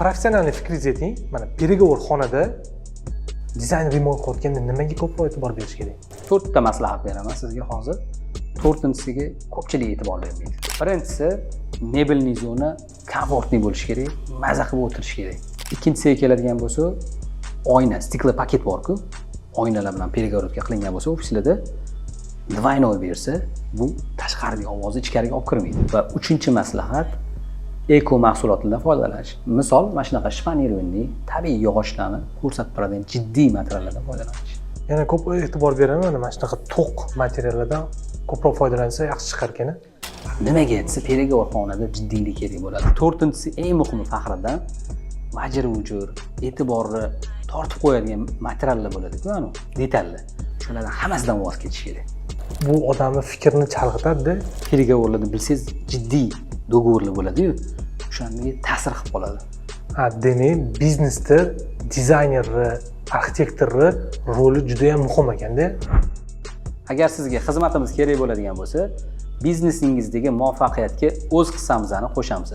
professionalniy fikringizni ayting. Mana переговор xonada dizayn remont qilayotganda nimaga ko'proq e'tibor berish kerak? 4 ta maslahat beraman sizga hozir. 4-inchisiga ko'pchilik e'tibor bermaydi. Birinchisi, mebelning zona komfortli bo'lishi kerak, maza qilib o'tirish kerak. Ikkinchisiga keladigan bo'lsa, oyna, stikli paket bor-ku, oynalar bilan перегородка qilingan bo'lsa, ofislarda двойной bersa, bu tashqaridagi ovozni ichkariga olib kirmaydi. Va 3-chi maslahat eko mahsulotlardan foydalanish. Misol, mana shunaqa shpanirvenli, tabiiy yog'ochlarni ko'rsatib turadigan jiddiy materiallardan foydalanish. Yana ko'p e'tibor beraman mana shunaqa to'q materiallardan ko'proq foydalansa yaxshi chiqar ekan. Nimaga desa, переговор xonada jiddiylik kerak bo'ladi. 4-inchisi eng muhimi Faxriddin, vajr vujur, e'tiborni tortib qo'yadigan materiallar bo'ladi-ku, ana, detallar. Shulardan hammasidan voz kechish kerak. Bu odamning fikrini chalg'itadi. Переговорlarda bilsangiz jiddiy do'g'orlar bo'ladi-yu, o'shanga ta'sir qilib qoladi. Ha, demak, biznesda dizaynerni, arxitektorni roli juda ham muhim ekanda. Agar sizga xizmatimiz kerak bo'ladigan bo'lsa, biznesingizdagi muvaffaqiyatga o'z hissamizni qo'shamiz.